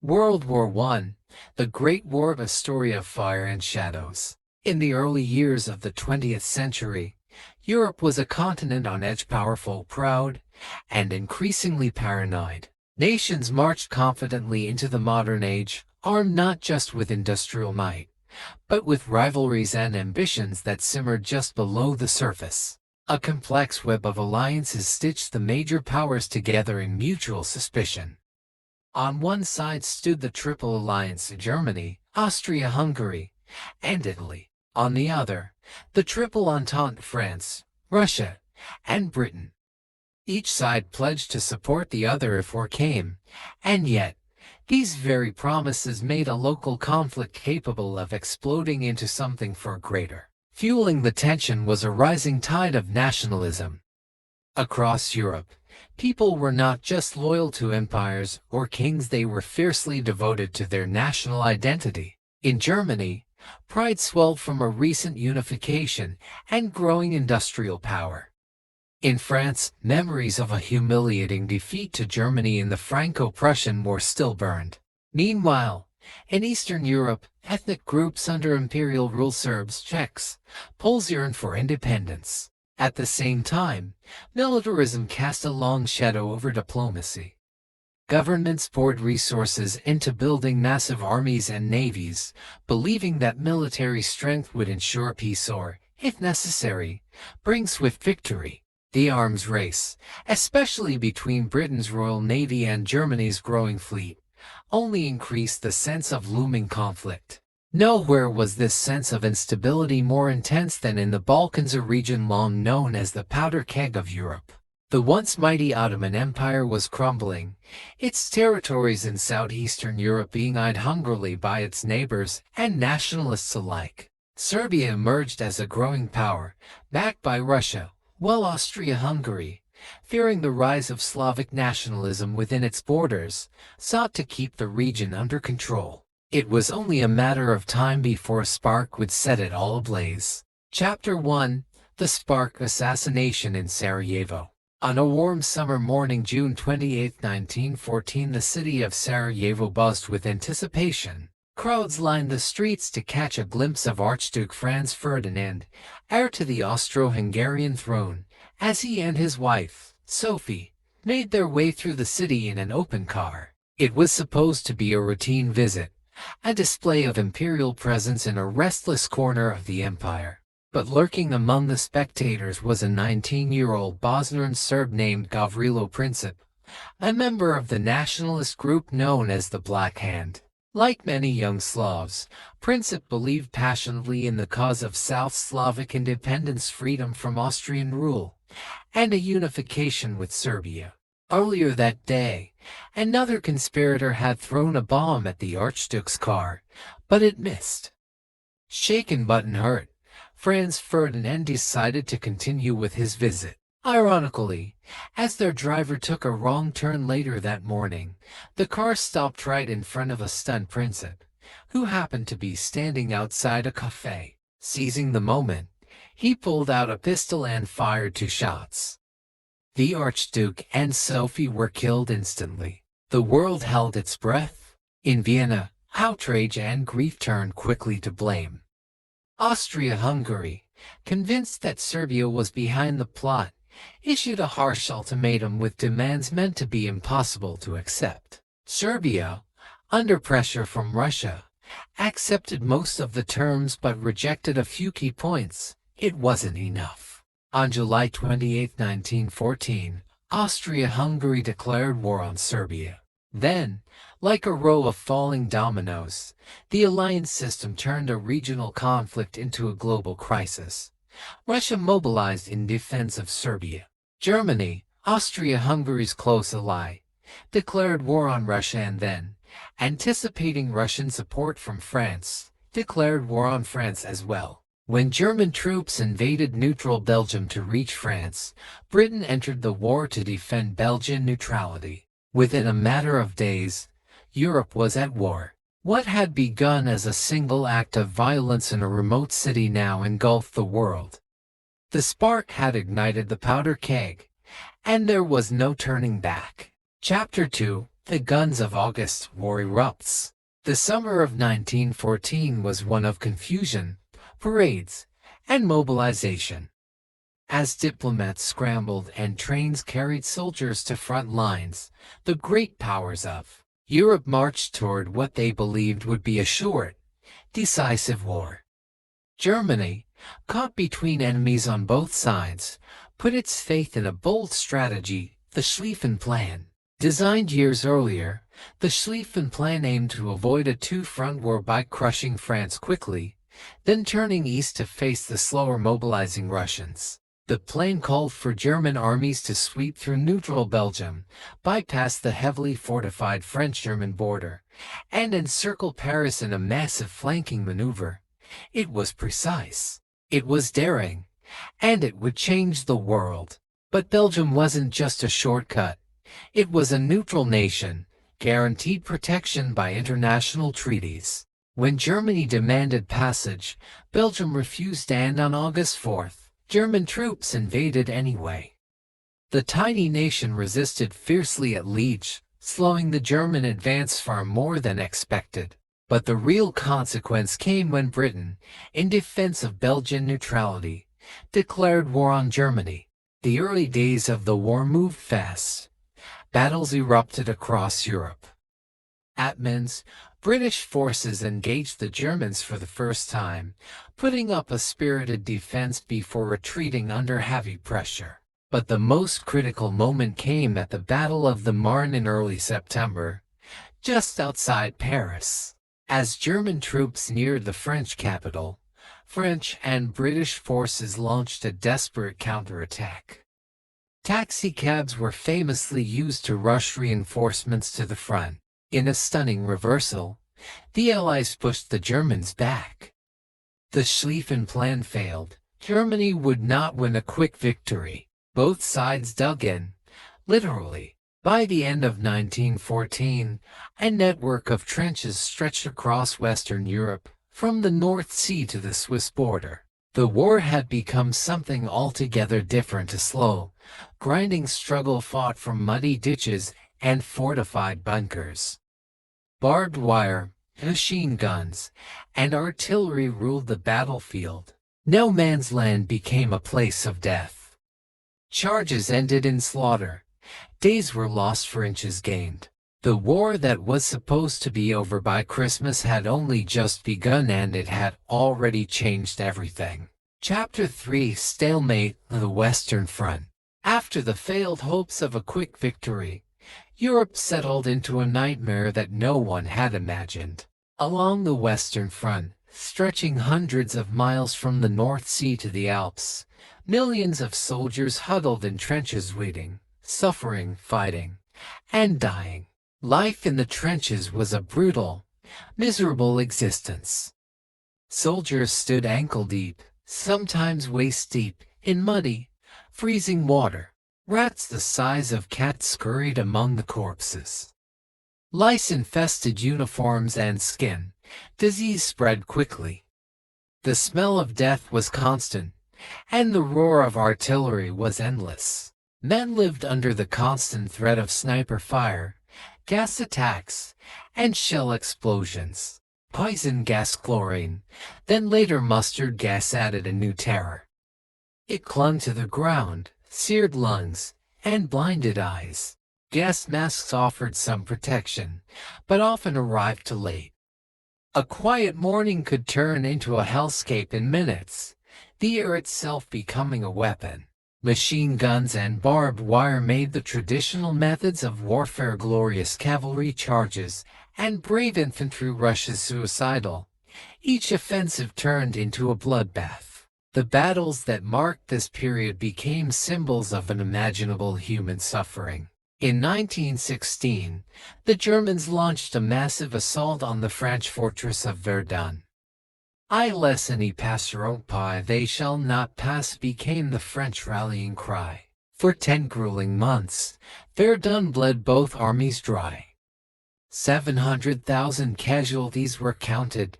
World War I, the Great War, a story of fire and shadows. In the early years of the 20th century, Europe was a continent on edge, powerful, proud, and increasingly paranoid. Nations marched confidently into the modern age, armed not just with industrial might, but with rivalries and ambitions that simmered just below the surface. A complex web of alliances stitched the major powers together in mutual suspicion. On one side stood the Triple Alliance: Germany, Austria-Hungary, and Italy. On the other, the Triple Entente: France, Russia, and Britain. Each side pledged to support the other if war came, and yet, these very promises made a local conflict capable of exploding into something far greater. Fueling the tension was a rising tide of nationalism. Across Europe, people were not just loyal to empires or kings, they were fiercely devoted to their national identity. In Germany, pride swelled from a recent unification and growing industrial power. In France, memories of a humiliating defeat to Germany in the Franco-Prussian War still burned. Meanwhile, in Eastern Europe, ethnic groups under imperial rule, Serbs, Czechs, Poles, yearned for independence. At the same time, militarism cast a long shadow over diplomacy. Governments poured resources into building massive armies and navies, believing that military strength would ensure peace or, if necessary, bring swift victory. The arms race, especially between Britain's Royal Navy and Germany's growing fleet, only increased the sense of looming conflict. Nowhere was this sense of instability more intense than in the Balkans, a region long known as the powder keg of Europe. The once mighty Ottoman Empire was crumbling, its territories in southeastern Europe being eyed hungrily by its neighbors and nationalists alike. Serbia emerged as a growing power, backed by Russia, while Austria-Hungary, fearing the rise of Slavic nationalism within its borders, sought to keep the region under control. It was only a matter of time before a spark would set it all ablaze. Chapter 1: The Spark Assassination in Sarajevo. On a warm summer morning, June 28, 1914, the city of Sarajevo buzzed with anticipation. Crowds lined the streets to catch a glimpse of Archduke Franz Ferdinand, heir to the Austro-Hungarian throne, as he and his wife, Sophie, made their way through the city in an open car. It was supposed to be a routine visit, a display of imperial presence in a restless corner of the empire. But lurking among the spectators was a 19-year-old Bosnian Serb named Gavrilo Princip, a member of the nationalist group known as the Black Hand. Like many young Slavs, Princip believed passionately in the cause of South Slavic independence, freedom from Austrian rule, and a unification with Serbia. Earlier that day, another conspirator had thrown a bomb at the Archduke's car, but it missed. Shaken but unhurt, Franz Ferdinand decided to continue with his visit. Ironically, as their driver took a wrong turn later that morning, the car stopped right in front of a stunned Princip, who happened to be standing outside a cafe. Seizing the moment, he pulled out a pistol and fired 2 shots. The Archduke and Sophie were killed instantly. The world held its breath. In Vienna, outrage and grief turned quickly to blame. Austria-Hungary, convinced that Serbia was behind the plot, issued a harsh ultimatum with demands meant to be impossible to accept. Serbia, under pressure from Russia, accepted most of the terms but rejected a few key points. It wasn't enough. On July 28, 1914, Austria-Hungary declared war on Serbia. Then, like a row of falling dominoes, the alliance system turned a regional conflict into a global crisis. Russia mobilized in defense of Serbia. Germany, Austria-Hungary's close ally, declared war on Russia and then, anticipating Russian support from France, declared war on France as well. When German troops invaded neutral Belgium to reach France, Britain entered the war to defend Belgian neutrality. Within a matter of days, Europe was at war. What had begun as a single act of violence in a remote city now engulfed the world. The spark had ignited the powder keg, and there was no turning back. Chapter 2: The guns of August war erupts. The summer of 1914 was one of confusion, parades, and mobilization. As diplomats scrambled and trains carried soldiers to front lines, the great powers of Europe marched toward what they believed would be a short, decisive war. Germany, caught between enemies on both sides, put its faith in a bold strategy, the Schlieffen Plan. Designed years earlier, the Schlieffen Plan aimed to avoid a two-front war by crushing France quickly, then turning east to face the slower mobilizing Russians. The plan called for German armies to sweep through neutral Belgium, bypass the heavily fortified French-German border, and encircle Paris in a massive flanking maneuver. It was precise, it was daring, and it would change the world. But Belgium wasn't just a shortcut. It was a neutral nation, guaranteed protection by international treaties. When Germany demanded passage, Belgium refused, and on August 4th, German troops invaded anyway. The tiny nation resisted fiercely at Liege, slowing the German advance far more than expected. But the real consequence came when Britain, in defense of Belgian neutrality, declared war on Germany. The early days of the war moved fast. Battles erupted across Europe. At Mons, British forces engaged the Germans for the first time, putting up a spirited defense before retreating under heavy pressure. But the most critical moment came at the Battle of the Marne in early September, just outside Paris. As German troops neared the French capital, French and British forces launched a desperate counterattack. Taxicabs were famously used to rush reinforcements to the front. In a stunning reversal, the Allies pushed the Germans back. The Schlieffen Plan failed. Germany would not win a quick victory. Both sides dug in, literally. By the end of 1914, a network of trenches stretched across Western Europe, from the North Sea to the Swiss border. The war had become something altogether different, a slow, grinding struggle fought from muddy ditches and fortified bunkers. Barbed wire, machine guns, and artillery ruled the battlefield. No man's land became a place of death. Charges ended in slaughter. Days were lost for inches gained. The war that was supposed to be over by Christmas had only just begun, and it had already changed everything. Chapter 3: Stalemate, the Western Front. After the failed hopes of a quick victory, Europe settled into a nightmare that no one had imagined. Along the Western Front, stretching hundreds of miles from the North Sea to the Alps, millions of soldiers huddled in trenches waiting, suffering, fighting, and dying. Life in the trenches was a brutal, miserable existence. Soldiers stood ankle-deep, sometimes waist-deep, in muddy, freezing water. Rats the size of cats scurried among the corpses. Lice infested uniforms and skin. Disease spread quickly. The smell of death was constant, and the roar of artillery was endless. Men lived under the constant threat of sniper fire, gas attacks, and shell explosions. Poison gas, chlorine, then later mustard gas, added a new terror. It clung to the ground, seared lungs, and blinded eyes. Gas masks offered some protection, but often arrived too late. A quiet morning could turn into a hellscape in minutes, the air itself becoming a weapon. Machine guns and barbed wire made the traditional methods of warfare glorious. Cavalry charges and brave infantry rushes suicidal. Each offensive turned into a bloodbath. The battles that marked this period became symbols of unimaginable human suffering. In 1916, the Germans launched a massive assault on the French fortress of Verdun. "Ils n'y passeront pas, they shall not pass," became the French rallying cry. For 10 grueling months, Verdun bled both armies dry. 700,000 casualties were counted,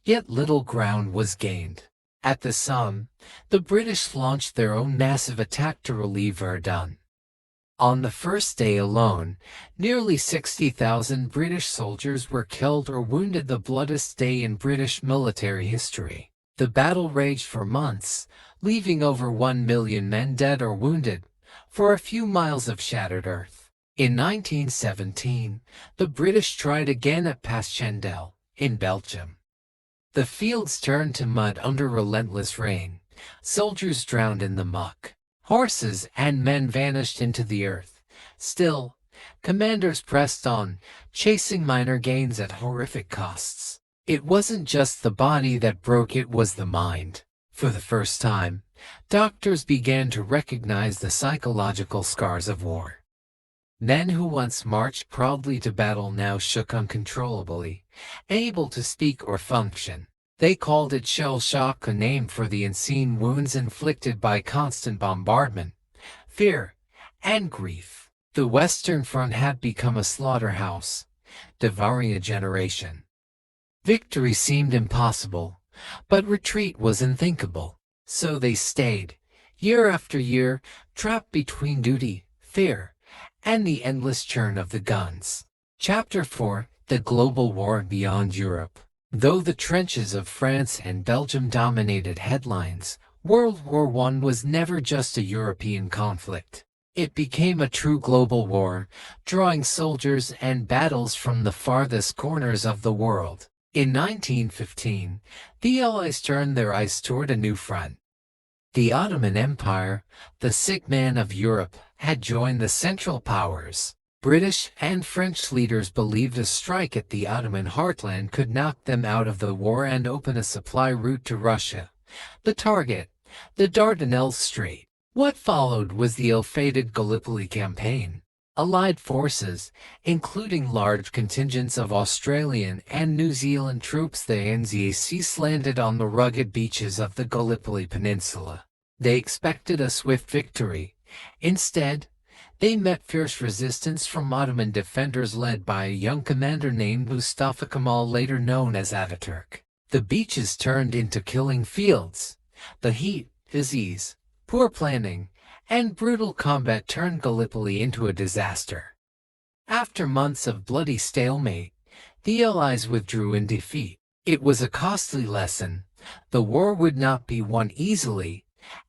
yet little ground was gained. At the Somme, the British launched their own massive attack to relieve Verdun. On the first day alone, nearly 60,000 British soldiers were killed or wounded, the bloodiest day in British military history. The battle raged for months, leaving over 1 million men dead or wounded, for a few miles of shattered earth. In 1917, the British tried again at Passchendaele, in Belgium. The fields turned to mud under relentless rain. Soldiers drowned in the muck. Horses and men vanished into the earth. Still, commanders pressed on, chasing minor gains at horrific costs. It wasn't just the body that broke, it was the mind. For the first time, doctors began to recognize the psychological scars of war. Men who once marched proudly to battle now shook uncontrollably, unable to speak or function. They called it shell shock, a name for the unseen wounds inflicted by constant bombardment, fear, and grief. The Western Front had become a slaughterhouse, devouring a generation. Victory seemed impossible, but retreat was unthinkable. So they stayed, year after year, trapped between duty, fear, and the endless churn of the guns. Chapter 4: The Global War Beyond Europe. Though the trenches of France and Belgium dominated headlines, World War I was never just a European conflict. It became a true global war, drawing soldiers and battles from the farthest corners of the world. In 1915, the Allies turned their eyes toward a new front. The Ottoman Empire, the sick man of Europe, had joined the Central Powers. British and French leaders believed a strike at the Ottoman heartland could knock them out of the war and open a supply route to Russia. The target, the Dardanelles Strait. What followed was the ill-fated Gallipoli campaign. Allied forces, including large contingents of Australian and New Zealand troops, the NZACs, landed on the rugged beaches of the Gallipoli Peninsula. They expected a swift victory. Instead, they met fierce resistance from Ottoman defenders led by a young commander named Mustafa Kemal, later known as Ataturk. The beaches turned into killing fields. The heat, disease, poor planning, and brutal combat turned Gallipoli into a disaster. After months of bloody stalemate, the Allies withdrew in defeat. It was a costly lesson. The war would not be won easily,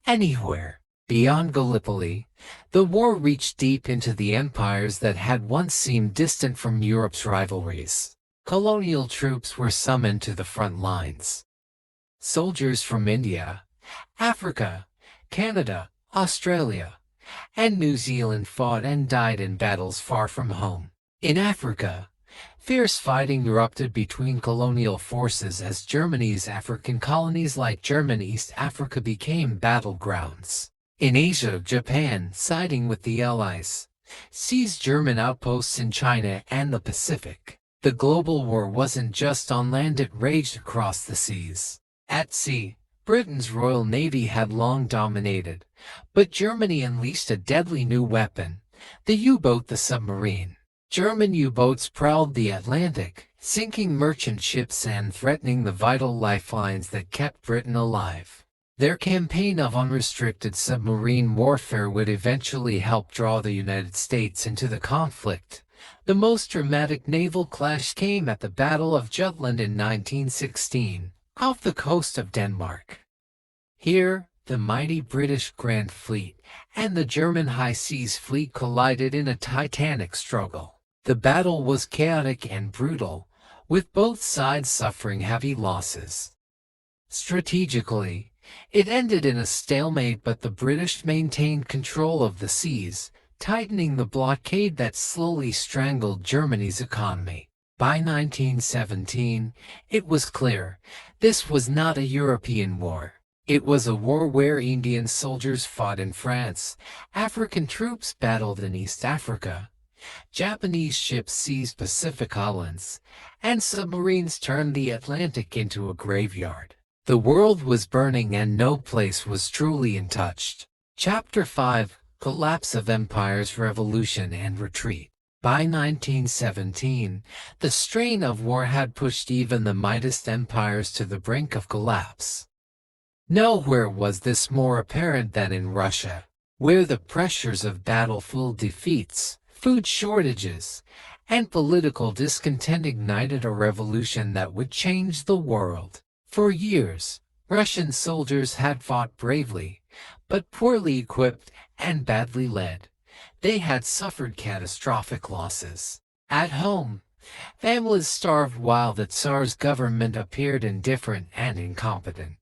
anywhere. Beyond Gallipoli, the war reached deep into the empires that had once seemed distant from Europe's rivalries. Colonial troops were summoned to the front lines. Soldiers from India, Africa, Canada, Australia, and New Zealand fought and died in battles far from home. In Africa, fierce fighting erupted between colonial forces as Germany's African colonies like German East Africa became battlegrounds. In Asia, Japan, siding with the Allies, seized German outposts in China and the Pacific. The global war wasn't just on land, it raged across the seas. At sea, Britain's Royal Navy had long dominated, but Germany unleashed a deadly new weapon, the U-boat, the submarine. German U-boats prowled the Atlantic, sinking merchant ships and threatening the vital lifelines that kept Britain alive. Their campaign of unrestricted submarine warfare would eventually help draw the United States into the conflict. The most dramatic naval clash came at the Battle of Jutland in 1916, off the coast of Denmark. Here, the mighty British Grand Fleet and the German High Seas Fleet collided in a titanic struggle. The battle was chaotic and brutal, with both sides suffering heavy losses. Strategically, it ended in a stalemate, but the British maintained control of the seas, tightening the blockade that slowly strangled Germany's economy. By 1917, it was clear this was not a European war. It was a war where Indian soldiers fought in France, African troops battled in East Africa, Japanese ships seized Pacific islands, and submarines turned the Atlantic into a graveyard. The world was burning and no place was truly untouched. Chapter 5: Collapse of Empires, Revolution and Retreat. By 1917, the strain of war had pushed even the mightiest empires to the brink of collapse. Nowhere was this more apparent than in Russia. where the pressures of battlefield defeats, food shortages, and political discontent ignited a revolution that would change the world. For years, Russian soldiers had fought bravely, but poorly equipped and badly led. They had suffered catastrophic losses. At home, families starved while the Tsar's government appeared indifferent and incompetent.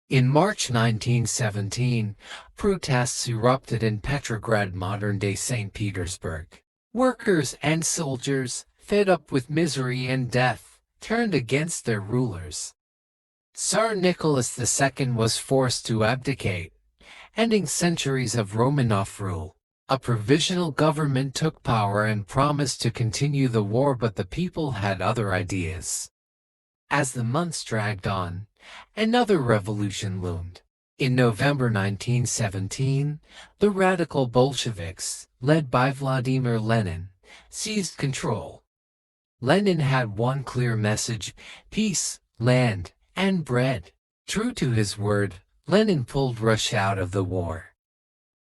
In March 1917, protests erupted in Petrograd, modern-day St. Petersburg. Workers and soldiers, fed up with misery and death, turned against their rulers. Tsar Nicholas II was forced to abdicate, ending centuries of Romanov rule. A provisional government took power and promised to continue the war, but the people had other ideas. As the months dragged on, another revolution loomed. In November 1917, the radical Bolsheviks, led by Vladimir Lenin, seized control. Lenin had one clear message: peace, land, and bread. True to his word, Lenin pulled Russia out of the war.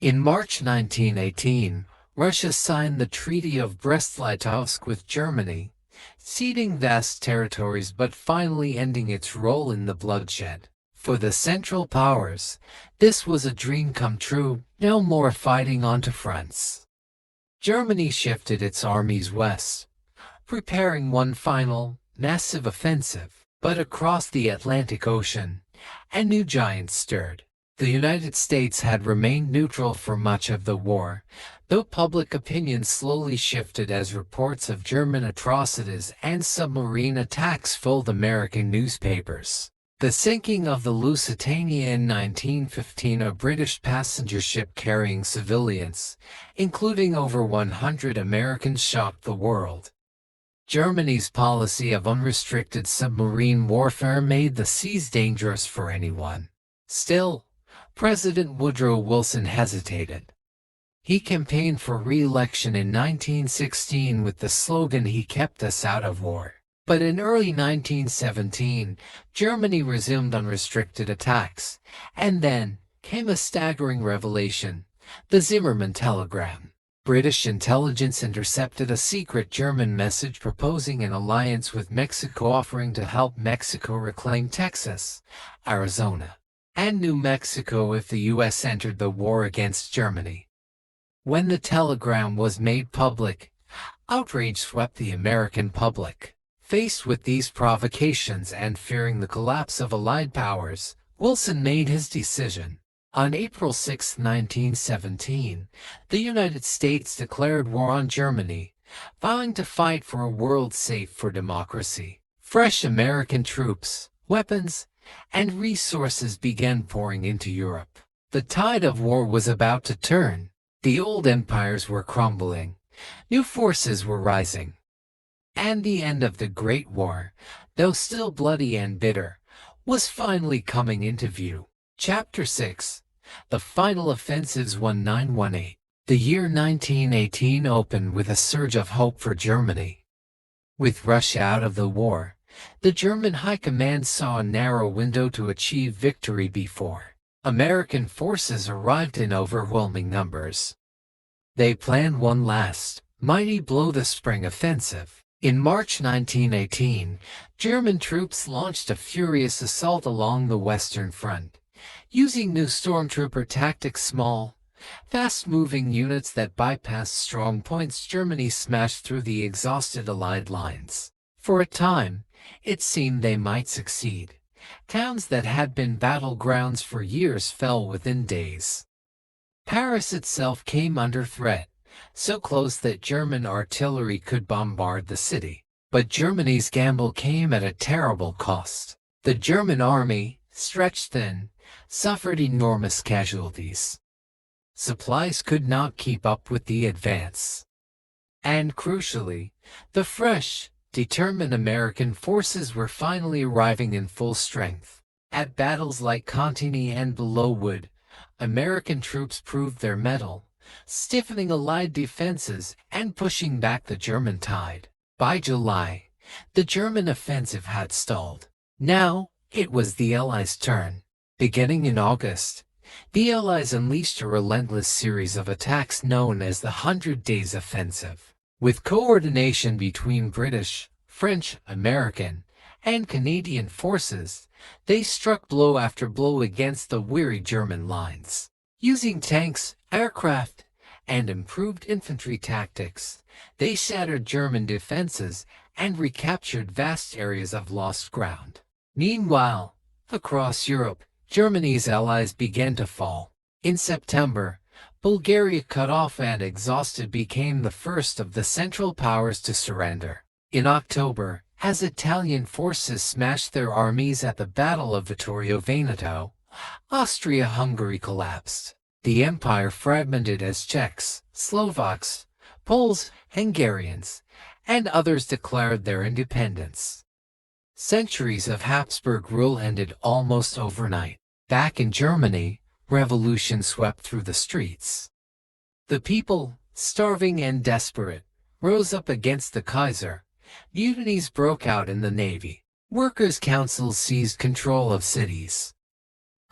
In March 1918, Russia signed the Treaty of Brest-Litovsk with Germany, ceding vast territories but finally ending its role in the bloodshed. For the Central Powers, this was a dream come true, no more fighting onto fronts. Germany shifted its armies west, preparing one final, massive offensive. But across the Atlantic Ocean, a new giant stirred. The United States had remained neutral for much of the war, though public opinion slowly shifted as reports of German atrocities and submarine attacks filled American newspapers. The sinking of the Lusitania in 1915, a British passenger ship carrying civilians, including over 100 Americans, shocked the world. Germany's policy of unrestricted submarine warfare made the seas dangerous for anyone. Still, President Woodrow Wilson hesitated. He campaigned for re-election in 1916 with the slogan, "He kept us out of war." But in early 1917, Germany resumed unrestricted attacks, and then came a staggering revelation: the Zimmermann telegram. British intelligence intercepted a secret German message proposing an alliance with Mexico, offering to help Mexico reclaim Texas, Arizona, and New Mexico if the U.S. entered the war against Germany. When the telegram was made public, outrage swept the American public. Faced with these provocations and fearing the collapse of Allied powers, Wilson made his decision. On April 6, 1917, the United States declared war on Germany, vowing to fight for a world safe for democracy. Fresh American troops, weapons, and resources began pouring into Europe. The tide of war was about to turn. The old empires were crumbling. New forces were rising. And the end of the Great War, though still bloody and bitter, was finally coming into view. Chapter 6. The Final Offensives. 1918. The year 1918 opened with a surge of hope for Germany. With Russia out of the war, the German High Command saw a narrow window to achieve victory before American forces arrived in overwhelming numbers. They planned one last, mighty blow: the spring offensive. In March 1918, German troops launched a furious assault along the Western Front, using new stormtrooper tactics. Small, fast-moving units that bypassed strong points. Germany smashed through the exhausted Allied lines. For a time, it seemed they might succeed. Towns that had been battlegrounds for years fell within days. Paris itself came under threat, so close that German artillery could bombard the city. But Germany's gamble came at a terrible cost. The German army, stretched thin, suffered enormous casualties. Supplies could not keep up with the advance. And crucially, the fresh, determined American forces were finally arriving in full strength. At battles like Cantigny and Belleau Wood, American troops proved their mettle, stiffening Allied defenses and pushing back the German tide. By July, the German offensive had stalled. Now, it was the Allies' turn. Beginning in August, The Allies unleashed a relentless series of attacks known as the Hundred Days Offensive. With coordination between British, French, American, and Canadian forces, they struck blow after blow against the weary German lines. Using tanks, aircraft, and improved infantry tactics, they shattered German defenses and recaptured vast areas of lost ground. Meanwhile, across Europe, Germany's allies began to fall. In September, Bulgaria, cut off and exhausted, became the first of the Central Powers to surrender. In October, as Italian forces smashed their armies at the Battle of Vittorio Veneto, Austria-Hungary collapsed. The empire fragmented as Czechs, Slovaks, Poles, Hungarians, and others declared their independence. Centuries of Habsburg rule ended almost overnight. Back in Germany, revolution swept through the streets. The people, starving and desperate, rose up against the Kaiser. Mutinies broke out in the navy. Workers' councils seized control of cities.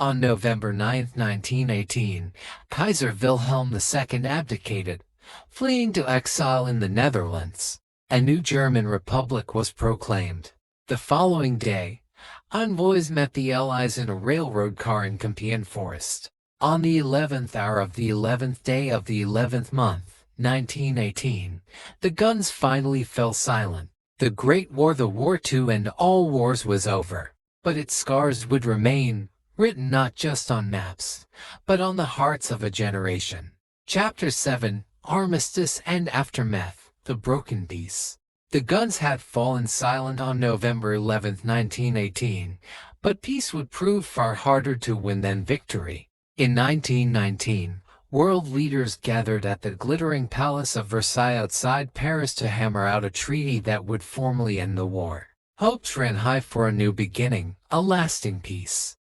On November 9, 1918, Kaiser Wilhelm II abdicated, fleeing to exile in the Netherlands. A new German republic was proclaimed. The following day, envoys met the Allies in a railroad car in Compiègne Forest. On the 11th hour of the 11th day of the 11th month, 1918, the guns finally fell silent. The Great War, the War to end all wars, was over. But its scars would remain, written not just on maps, but on the hearts of a generation. Chapter 7, Armistice and Aftermath, The Broken Peace. The guns had fallen silent on November 11, 1918, but peace would prove far harder to win than victory. In 1919, world leaders gathered at the glittering Palace of Versailles outside Paris to hammer out a treaty that would formally end the war. Hopes ran high for a new beginning, a lasting peace.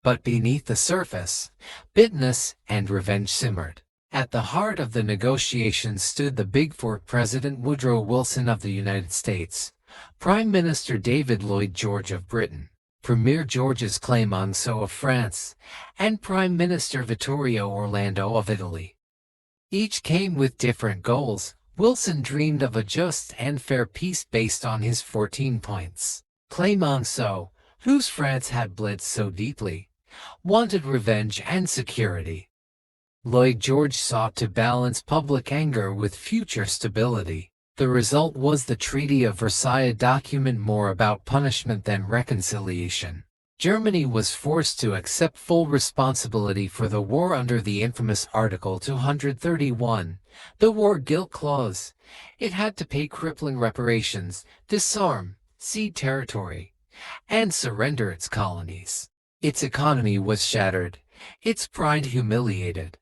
But beneath the surface, bitterness and revenge simmered. At the heart of the negotiations stood the Big Four: President Woodrow Wilson of the United States, Prime Minister David Lloyd George of Britain, Premier Georges Clemenceau of France, and Prime Minister Vittorio Orlando of Italy. Each came with different goals. Wilson dreamed of a just and fair peace based on his 14 points. Clemenceau, whose France had bled so deeply, wanted revenge and security. Lloyd George sought to balance public anger with future stability. The result was the Treaty of Versailles, a document more about punishment than reconciliation. Germany was forced to accept full responsibility for the war under the infamous Article 231, the War Guilt Clause. It had to pay crippling reparations, disarm, cede territory, and surrender its colonies. Its economy was shattered, its pride humiliated.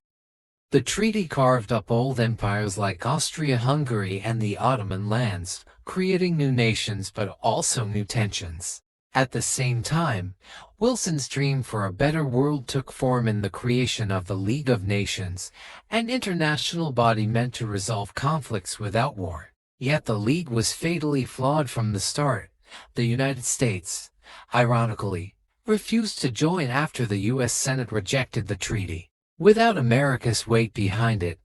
The treaty carved up old empires like Austria-Hungary and the Ottoman lands, creating new nations but also new tensions. At the same time, Wilson's dream for a better world took form in the creation of the League of Nations, an international body meant to resolve conflicts without war. Yet the League was fatally flawed from the start. The United States, ironically, refused to join after the U.S. Senate rejected the treaty. Without America's weight behind it,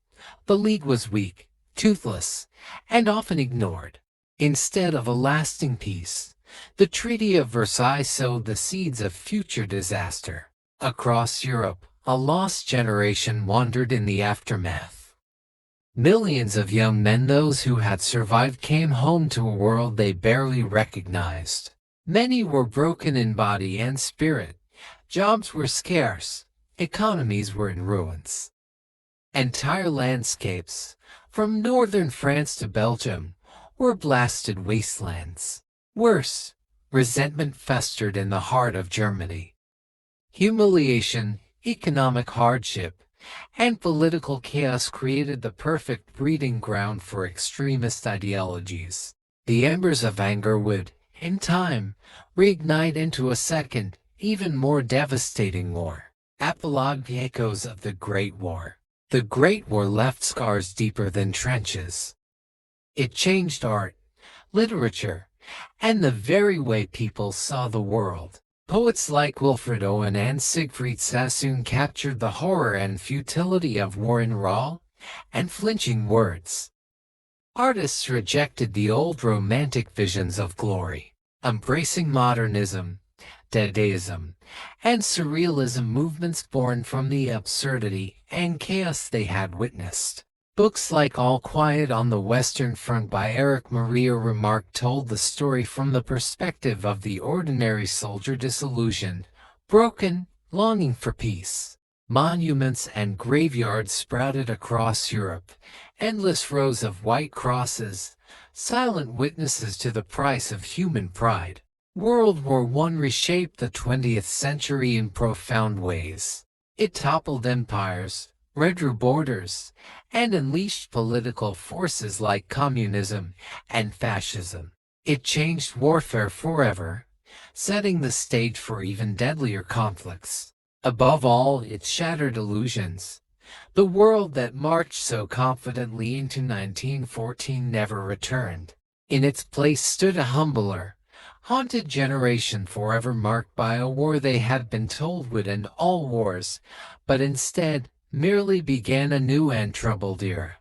the League was weak, toothless, and often ignored. Instead of a lasting peace, the Treaty of Versailles sowed the seeds of future disaster. Across Europe, a lost generation wandered in the aftermath. Millions of young men, those who had survived, came home to a world they barely recognized. Many were broken in body and spirit. Jobs were scarce. Economies were in ruins. Entire landscapes, from northern France to Belgium, were blasted wastelands. Worse, resentment festered in the heart of Germany. Humiliation, economic hardship, and political chaos created the perfect breeding ground for extremist ideologies. The embers of anger would, in time, reignite into a second, even more devastating war. Epilogue: the echoes of the Great War. The Great War left scars deeper than trenches. It changed art, literature, and the very way people saw the world. Poets like Wilfred Owen and Siegfried Sassoon captured the horror and futility of war in raw and flinching words. Artists rejected the old romantic visions of glory, embracing modernism, Dadaism, and Surrealism, movements born from the absurdity and chaos they had witnessed. Books like All Quiet on the Western Front by Eric Maria Remarque told the story from the perspective of the ordinary soldier, disillusioned, broken, longing for peace. Monuments and graveyards sprouted across Europe, endless rows of white crosses, silent witnesses to the price of human pride. World War I reshaped the 20th century in profound ways. It toppled empires, redrew borders, and unleashed political forces like communism and fascism. It changed warfare forever, setting the stage for even deadlier conflicts. Above all, it shattered illusions. The world that marched so confidently into 1914 never returned. In its place stood a humbler, haunted generation, forever marked by a war they had been told would end all wars, but instead merely began a new and troubled era.